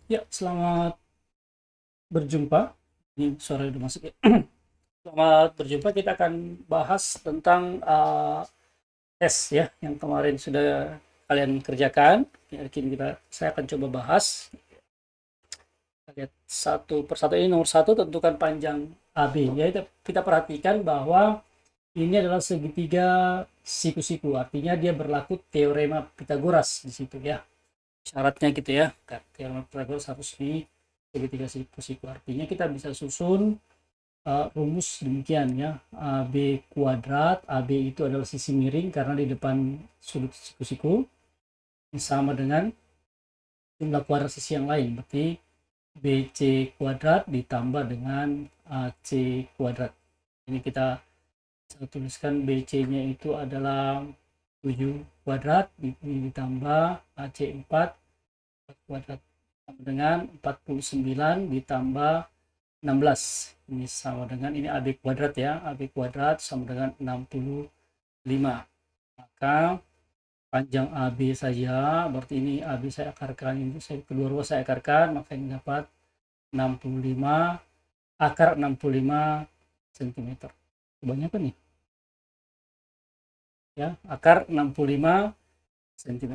Ya, selamat berjumpa. Ini suara udah masuk ya. Selamat berjumpa. Kita akan bahas tentang tes ya yang kemarin sudah kalian kerjakan. Ya, saya akan coba bahas. Kita lihat satu persatu. Ini nomor satu, tentukan panjang AB. Ya, kita perhatikan bahwa ini adalah segitiga siku-siku. Artinya dia berlaku teorema Pitagoras di situ ya. Syaratnya gitu ya. Teorema Pitagoras harus di segitiga siku-siku. Artinya kita bisa susun rumus demikian ya. AB kuadrat, AB itu adalah sisi miring karena di depan sudut siku-siku, sama dengan jumlah kuadrat sisi yang lain, berarti BC kuadrat ditambah dengan AC kuadrat. Ini kita tuliskan BC-nya itu adalah 7 kuadrat ditambah AC 4 kuadrat sama dengan 49 ditambah 16. Ini sama dengan, ini AB kuadrat ya, AB kuadrat sama dengan 65. Maka panjang AB saja, berarti ini AB saya akarkan, ini kedua ruas saya akarkan, maka ini dapat 65, akar 65 cm. Kebanyakan nih ya, akar 65 cm.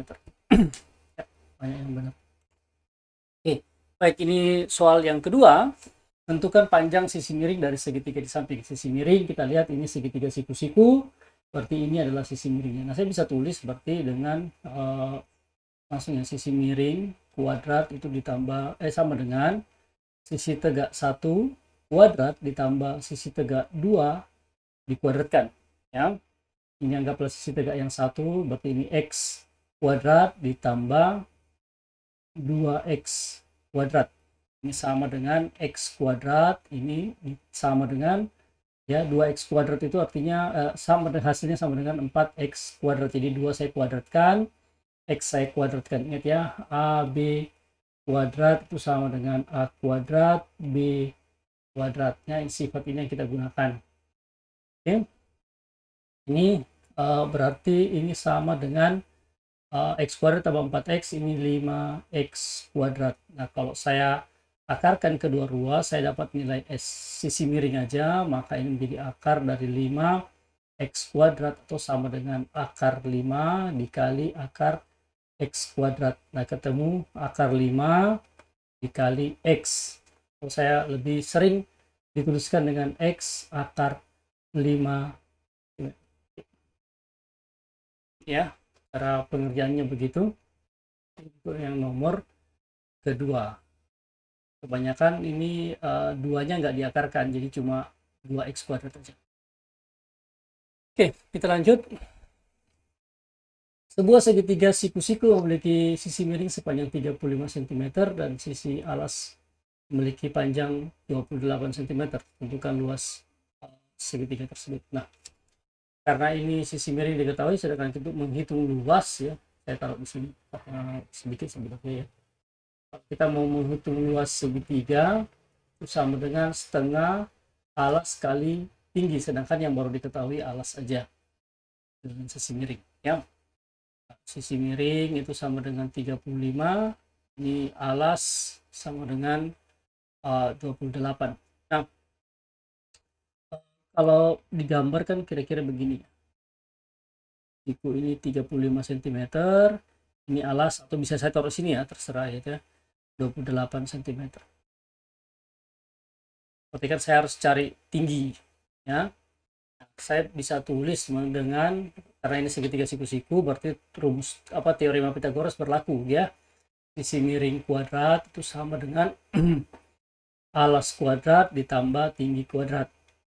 Ya, banyak yang benar. Oke, baik, ini soal yang kedua. Tentukan panjang sisi miring dari segitiga di samping. Sisi miring kita lihat ini segitiga siku-siku, berarti ini adalah sisi miringnya. Nah, saya bisa tulis berarti dengan langsung ya, sisi miring kuadrat itu ditambah sama dengan sisi tegak 1 kuadrat ditambah sisi tegak 2 dikuadratkan. Ya. Ini anggaplah sisi tegak yang satu, berarti ini x kuadrat ditambah 2x kuadrat. Ini sama dengan x kuadrat, ini sama dengan ya 2x kuadrat itu artinya sama dengan hasilnya sama dengan 4x kuadrat. Jadi 2 saya kuadratkan, x saya kuadratkan. Ingat ya, AB kuadrat itu sama dengan A kuadrat B kuadratnya. Ini sifat ini yang kita gunakan. Oke. Ini berarti ini sama dengan x kuadrat tambah 4x, ini 5x kuadrat. Nah, kalau saya akarkan kedua ruas, saya dapat nilai S sisi miring aja, maka ini menjadi akar dari 5x kuadrat atau sama dengan akar 5 dikali akar x kuadrat. Nah, ketemu akar 5 dikali x. Kalau saya lebih sering dituliskan dengan x akar 5 ya. Cara pengerjaannya begitu. Itu yang nomor kedua. Kebanyakan ini duanya nggak diakarkan, jadi cuma 2x kuadrat aja. Oke, kita lanjut. Sebuah segitiga siku-siku memiliki sisi miring sepanjang 35 cm dan sisi alas memiliki panjang 28 cm. Tentukan luas segitiga tersebut. Nah, karena ini sisi miring diketahui, sedangkan untuk menghitung luas ya, saya taruh di sini sedikit sebenarnya ya. Kita mau menghitung luas segitiga itu sama dengan setengah alas kali tinggi, sedangkan yang baru diketahui alas saja dengan sisi miring ya. Sisi miring itu sama dengan 35, ini alas sama dengan 28. Nah, kalau digambarkan kira-kira begini, siku ini 35 cm, ini alas, atau bisa saya taruh sini ya, terserah ya, 28 cm. Berarti kan saya harus cari tinggi ya. Saya bisa tulis dengan, karena ini segitiga siku-siku, berarti rumus teorema Pitagoras berlaku ya. Sisi miring kuadrat itu sama dengan alas kuadrat ditambah tinggi kuadrat.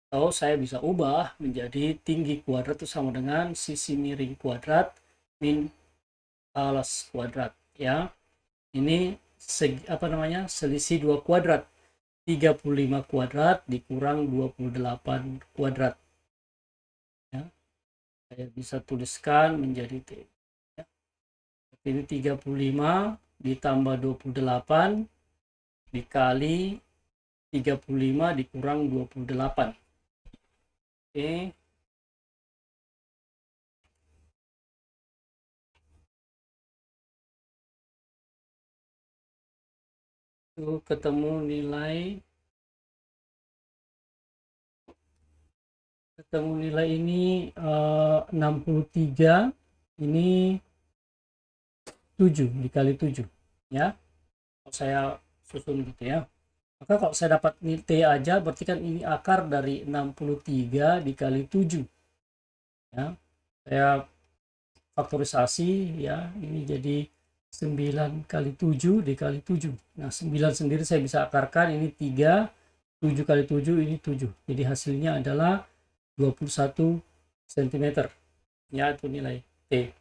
Atau saya bisa ubah menjadi tinggi kuadrat itu sama dengan sisi miring kuadrat min alas kuadrat ya. Ini selisih 2 kuadrat. 35 kuadrat dikurang 28 kuadrat ya. Saya bisa tuliskan menjadi T ya. Ini 35 ditambah 28 dikali 35 dikurang 28. Oke. Itu ketemu nilai ini 63, ini 7 dikali 7 ya. Kalau saya susun gitu ya. Maka kalau saya dapat T aja berarti kan ini akar dari 63 dikali 7 ya. Saya faktorisasi ya, ini jadi 9 kali 7 dikali 7. Nah, 9 sendiri saya bisa akarkan, ini 3, 7 kali 7 ini 7. Jadi hasilnya adalah 21 cm. Ya, itu nilai T.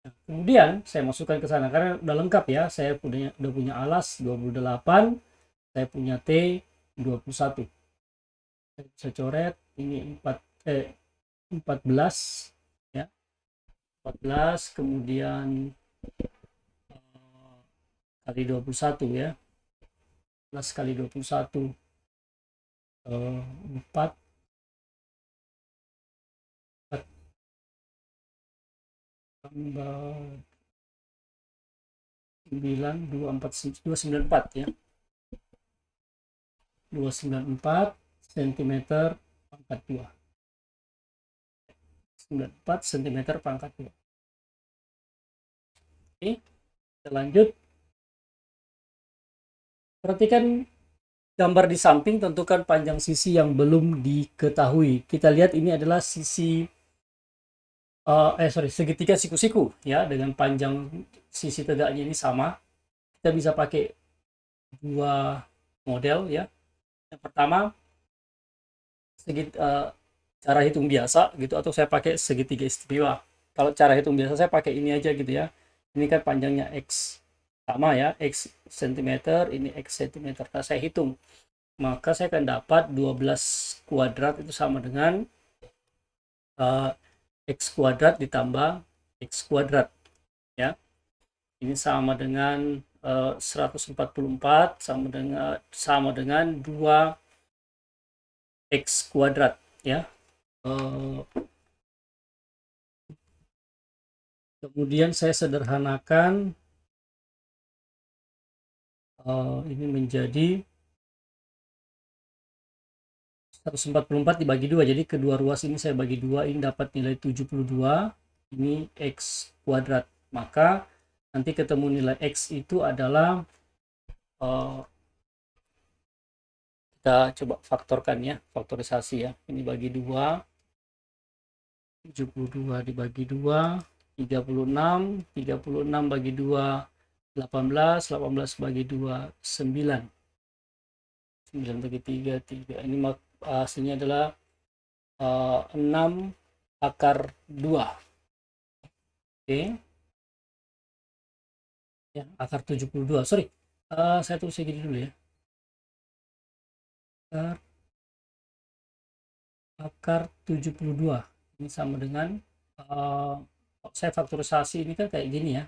Nah, kemudian saya masukkan ke sana karena udah lengkap ya. Saya udah punya alas 28, saya punya T 21. Saya bisa coret ini 14 ya. 14 kemudian kali 21 ya. 14 kali 21 4 tambah 9 294 ya. 294 cm pangkat 2. 94 cm pangkat 2. Oke, kita lanjut. Perhatikan gambar di samping, tentukan panjang sisi yang belum diketahui. Kita lihat ini adalah sisi segitiga siku-siku ya, dengan panjang sisi tegaknya ini sama. Kita bisa pakai dua model ya. Yang pertama cara hitung biasa gitu, atau saya pakai segitiga istimewa. Kalau cara hitung biasa saya pakai ini aja gitu ya. Ini kan panjangnya X sama ya, X cm, ini X cm. Nah, saya hitung. Maka saya akan dapat 12 kuadrat itu sama dengan X kuadrat ditambah X kuadrat ya. Ini sama dengan 144 sama dengan 2 X kuadrat ya. Kemudian saya sederhanakan ini menjadi 144 dibagi 2. Jadi kedua ruas ini saya bagi 2, ini dapat nilai 72, ini X kuadrat. Maka nanti ketemu nilai X itu adalah kita coba faktorkan ya, faktorisasi ya. Ini bagi 2, 72 dibagi 2, 36, 36 bagi 2, 18, 18 bagi 2, 9. 9 bagi 3, 3. Ini hasilnya adalah 6 akar 2. Oke. Ya, akar 72. Sorry. Saya tulis segini dulu ya. Akar 72. Ini sama dengan saya faktorisasi ini kan kayak gini ya.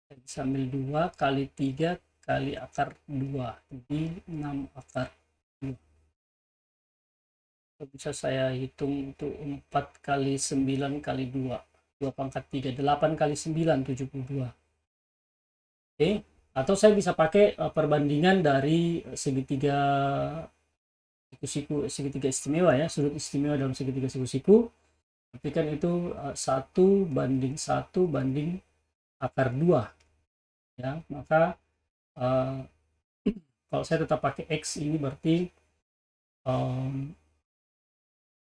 Saya bisa ambil 2 kali 3 kali akar 2. Jadi 6 akar 2. Bisa saya hitung untuk 4 kali 9 kali 2. 2 pangkat 3. 8 kali 9, 72. Oke. Atau saya bisa pakai perbandingan dari segitiga segitiga istimewa ya, sudut istimewa dalam segitiga siku-siku. Tapi kan itu 1 banding 1 banding akar 2 ya. Maka kalau saya tetap pakai X ini berarti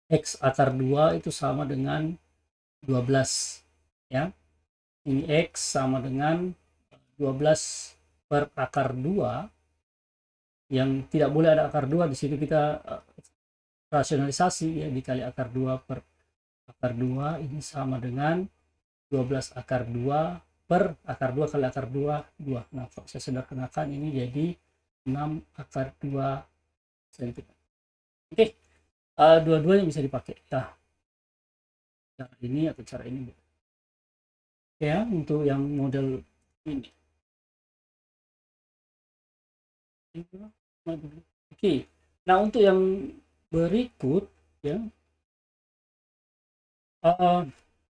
X akar 2 itu sama dengan 12 ya. Ini X sama dengan 12 per akar 2, yang tidak boleh ada akar 2 di situ, kita rasionalisasi ya, dikali akar 2 per akar 2, ini sama dengan 12 akar 2 per akar 2 kali akar 2, 2. Nah, kalau saya sederhanakan ini jadi 6 akar 2 cm. Oke, dua-duanya bisa dipakai ya, cara ini atau cara ini ya, untuk yang model ini. Oke, nah untuk yang berikut ya,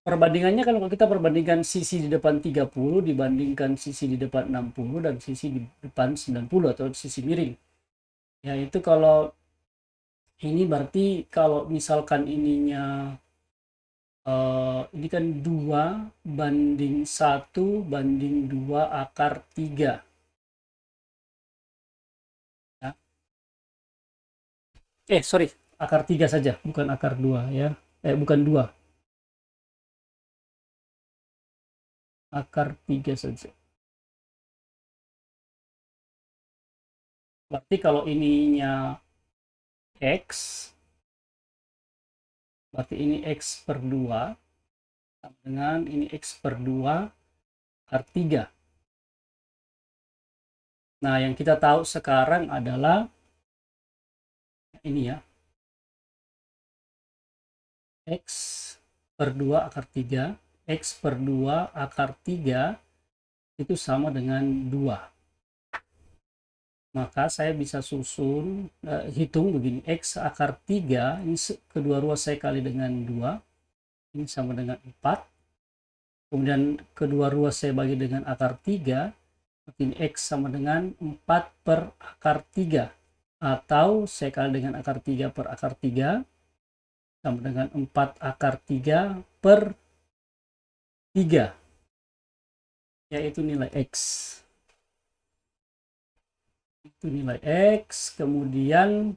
Perbandingannya kalau kita perbandingkan sisi di depan 30 dibandingkan sisi di depan 60 dan sisi di depan 90 atau sisi miring. Ya, itu kalau ini berarti kalau misalkan ininya ini kan 2 banding 1 banding 2 akar 3. Ya. Sorry, akar 3 saja, bukan akar 2 ya. Bukan 2, akar 3 saja. Berarti kalau ininya X, berarti ini X per 2 sama dengan ini X per 2 akar 3. Nah, yang kita tahu sekarang adalah ini ya, X per 2 akar 3, X per 2 akar 3 itu sama dengan 2. Maka saya bisa susun, hitung begini, X akar 3, ini kedua ruas saya kali dengan 2, ini sama dengan 4. Kemudian kedua ruas saya bagi dengan akar 3, ini X sama dengan 4 per akar 3. Atau saya kali dengan akar 3 per akar 3, sama dengan 4 akar 3 per 3, yaitu nilai X. Itu nilai X, kemudian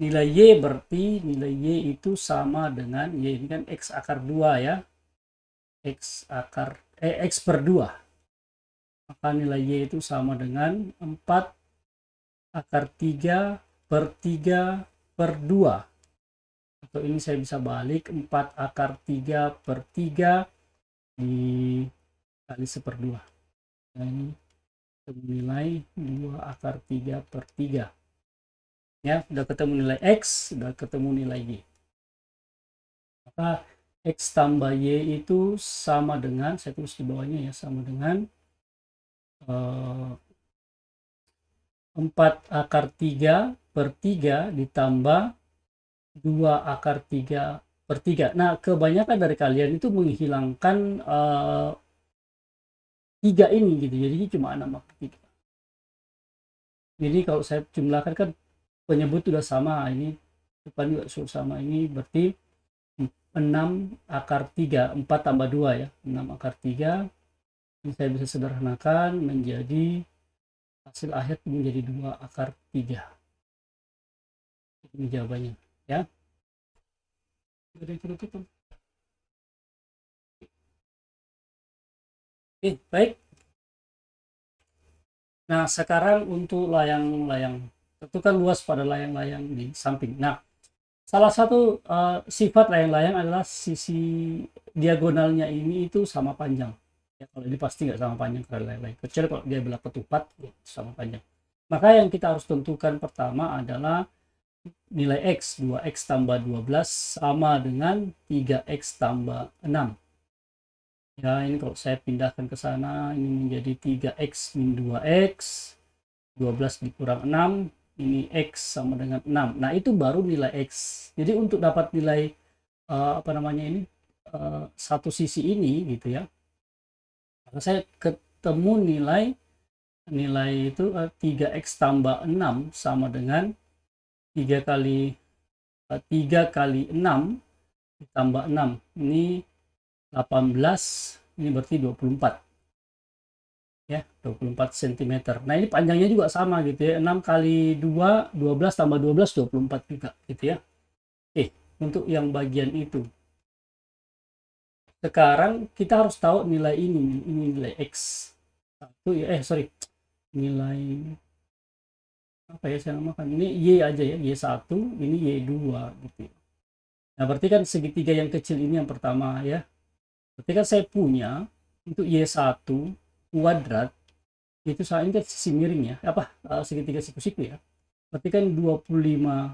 nilai Y berarti nilai Y itu sama dengan Y ini kan X akar 2 ya. X per 2. Maka nilai Y itu sama dengan 4 akar 3 per 3 per 2. Atau ini saya bisa balik 4 akar 3 per 3 dikali 1/2. Nah, ini nilai 2 akar 3 per 3. Ya, sudah ketemu nilai X, sudah ketemu nilai Y. Maka X tambah Y itu sama dengan, saya tulis di bawahnya ya, sama dengan 4 akar 3 per 3 ditambah 2 akar 3 per 3. Nah, kebanyakan dari kalian itu menghilangkan 3 ini gitu, jadi cuma 6 akar 3. Jadi kalau saya jumlahkan kan penyebut sudah sama, ini depan juga sudah sama, ini berarti 6 akar 3, 4 tambah 2 ya, 6 akar 3. Ini saya bisa sederhanakan menjadi hasil akhir menjadi 2 akar 3. Ini jawabannya ya. Oke, baik. Nah, sekarang untuk layang-layang, tentukan luas pada layang-layang di samping. Nah, salah satu sifat layang-layang adalah sisi diagonalnya ini itu sama panjang. Ya, kalau ini pasti nggak sama panjang kalau layang-layang. Kecuali kalau dia belah ketupat, ya, sama panjang. Maka yang kita harus tentukan pertama adalah nilai X. 2X tambah 12 sama dengan 3X tambah 6. Ya, ini kalau saya pindahkan ke sana, ini menjadi 3X min 2X, 12 dikurang 6, ini X sama dengan 6. Nah, itu baru nilai X. Jadi untuk dapat nilai satu sisi ini gitu ya, maka saya ketemu nilai itu 3X tambah 6 sama dengan 3 kali 6 ditambah 6. Ini 18, ini berarti 24 ya, 24 cm. Nah, ini panjangnya juga sama gitu ya, 6 kali 2 12 tambah 12 24 juga gitu ya. Untuk yang bagian itu sekarang kita harus tahu nilai ini nilai X 1 ya, nilai apa ya saya namakan, ini Y aja ya, Y1, ini Y2 gitu. Nah, berarti kan segitiga yang kecil ini yang pertama ya. Berarti kan saya punya untuk Y1 kuadrat itu saya ini kan sisi miring ya, segitiga siku-siku ya. Berarti kan 25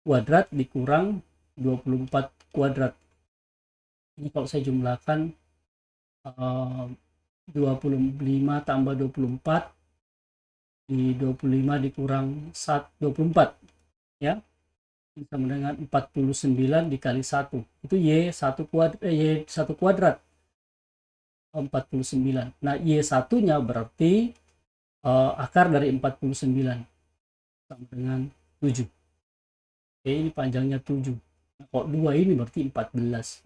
kuadrat dikurang 24 kuadrat. Ini kalau saya jumlahkan 25 tambah 24 di 25 dikurang 24 ya. Ini sama dengan 49 dikali 1. Itu Y1 kuadrat, Y1 kuadrat. 49. Nah, Y1-nya berarti akar dari 49 sama dengan 7. Oke, ini panjangnya 7. Nah, kalau 2 ini berarti 14.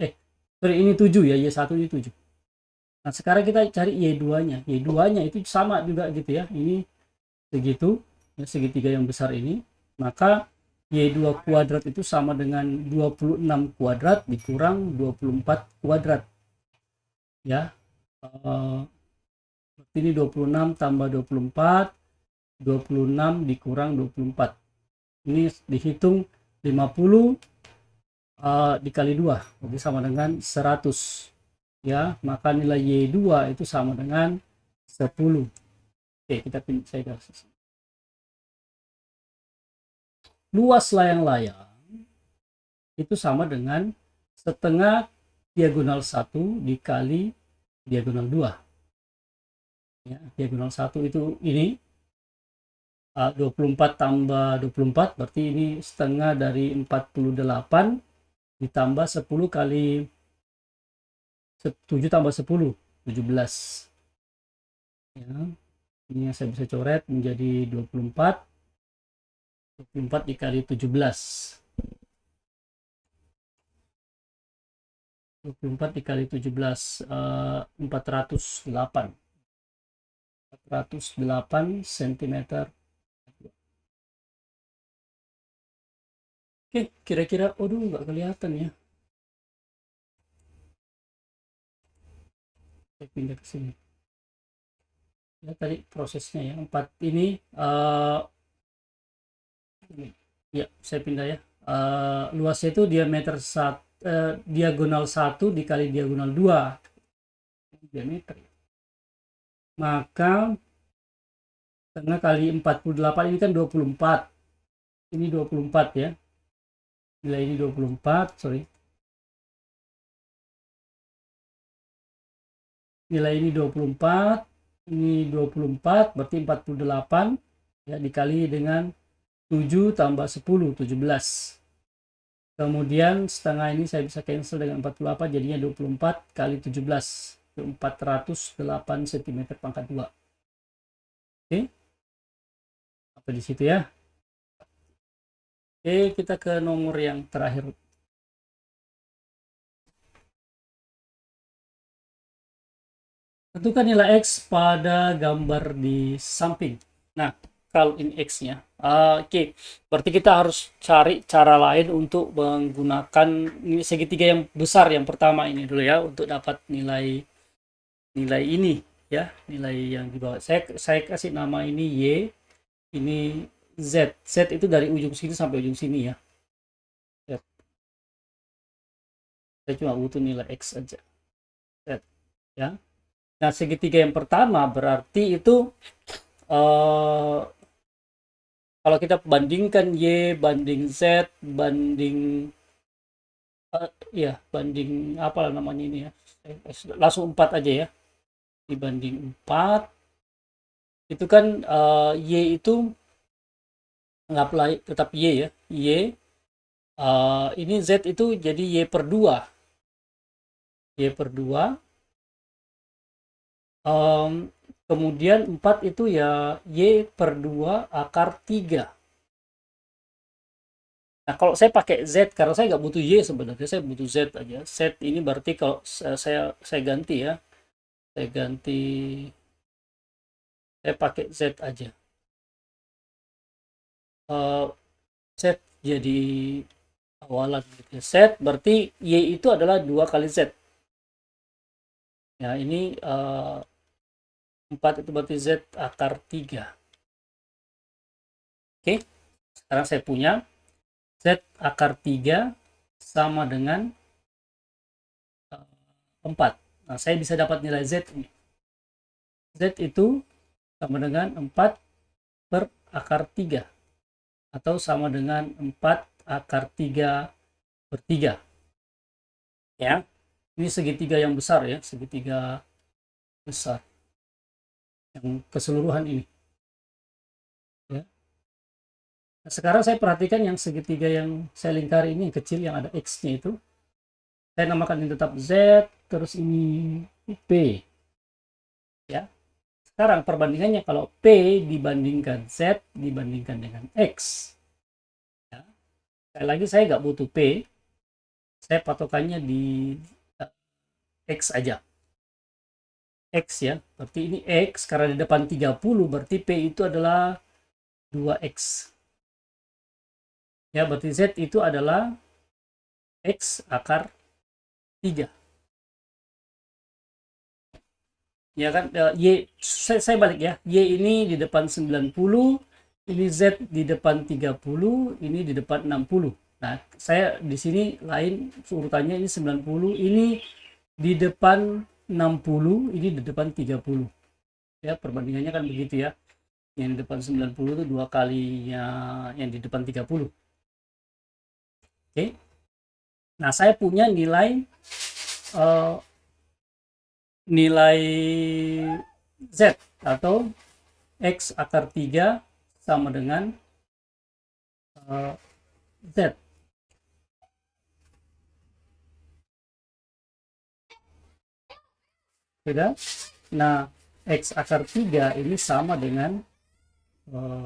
Sorry, ini 7 ya, Y1 ini 7. Nah, sekarang kita cari Y2-nya. Y2-nya itu sama juga gitu ya. Ini segitu, ya, segitiga yang besar ini. Maka Y2 kuadrat itu sama dengan 26 kuadrat dikurang 24 kuadrat. Ya, berarti ini 26 tambah 24, 26 dikurang 24. Ini dihitung 50 dikali 2, jadi sama dengan 100. Ya, maka nilai Y2 itu sama dengan 10. Oke, kita pindah saya kasih. Luas layang-layang itu sama dengan setengah diagonal 1 dikali diagonal 2. Ya, diagonal 1 itu ini 24 tambah 24 berarti ini setengah dari 48 ditambah 10 kali 7 tambah 10, 17. Ya, ini yang saya bisa coret menjadi 24 dikali 17. 24 dikali 17, 408 cm. Oke, kira-kira, aduh nggak kelihatan ya. Saya pindah ke sini. Ya, tadi prosesnya ya, 4 ini, ya saya pindah ya. Luasnya itu diameter diagonal 1 dikali diagonal 2 diameter. Maka setengah kali 48 ini kan 24. Ini 24 ya. Nilai ini 24, sorry. Nilai ini 24, ini 24, berarti 48 ya, dikali dengan 7 tambah 10, 17. Kemudian setengah ini saya bisa cancel dengan 48, jadinya 24 kali 17, 408 cm pangkat 2. Oke, apa di situ ya. Oke, kita ke nomor yang terakhir. Tentukan nilai X pada gambar di samping. Nah, kalau ini X-nya. Oke, berarti kita harus cari cara lain untuk menggunakan segitiga yang besar yang pertama ini dulu ya, untuk dapat nilai ini ya, nilai yang di bawah. Saya kasih nama ini Y, ini Z. Z itu dari ujung sini sampai ujung sini ya. Saya cuma butuh nilai X aja. Z ya. Nah, segitiga yang pertama berarti itu kalau kita bandingkan Y banding Z banding ya banding apa namanya ini ya, langsung 4 aja ya, dibanding 4 itu kan Y itu anggaplah tetap Y ya, Y ini Z itu jadi Y per 2, Y per 2. Kemudian 4 itu ya Y per 2 akar 3. Nah, kalau saya pakai Z, karena saya nggak butuh Y sebenarnya, saya butuh Z aja. Z ini berarti kalau saya ganti ya, saya ganti, saya pakai Z aja. Z jadi awalan gitu ya. Z berarti Y itu adalah 2 kali Z. Ya, ini 4 itu berarti Z akar 3. Oke, sekarang saya punya Z akar 3 sama dengan 4. Nah, saya bisa dapat nilai Z ini. Z itu sama dengan 4 per akar 3. Atau sama dengan 4 akar 3 per 3. Ya, ini segitiga yang besar ya, segitiga besar. Yang keseluruhan ini. Ya. Nah, sekarang saya perhatikan yang segitiga yang saya lingkari ini, yang kecil, yang ada X-nya itu. Saya namakan ini tetap Z, terus ini P. Ya. Sekarang perbandingannya kalau P dibandingkan Z dibandingkan dengan X. Ya. Sekali lagi saya nggak butuh P. Saya patokannya di X aja. X ya. Berarti ini X, karena di depan 30, berarti P itu adalah 2X. Ya, berarti Z itu adalah X akar 3. Ya kan, Y, saya balik ya. Y ini di depan 90, ini Z di depan 30, ini di depan 60. Nah, saya di sini lain urutannya, ini 90, ini di depan 60, ini di depan 30. Ya, perbandingannya kan begitu ya. Yang di depan 90 itu 2 kalinya yang di depan 30. Oke. Nah, saya punya nilai uh, nilai Z atau X akar 3 sama dengan Z. Beda? Nah, X akar 3 ini sama dengan,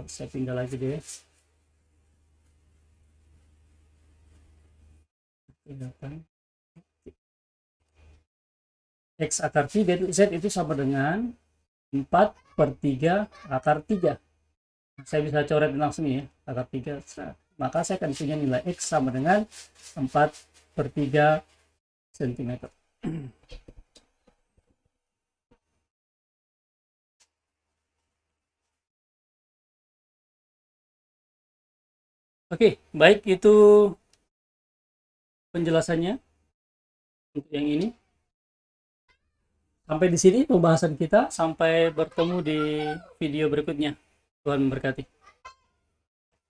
saya tinggal lagi deh. X akar 3 itu, Z itu sama dengan 4/3 akar 3. Saya bisa coret langsung ya, akar 3. Maka saya akan punya nilai X sama dengan 4/3 cm. Oke, baik, itu penjelasannya untuk yang ini. Sampai di sini pembahasan kita, sampai bertemu di video berikutnya. Tuhan memberkati.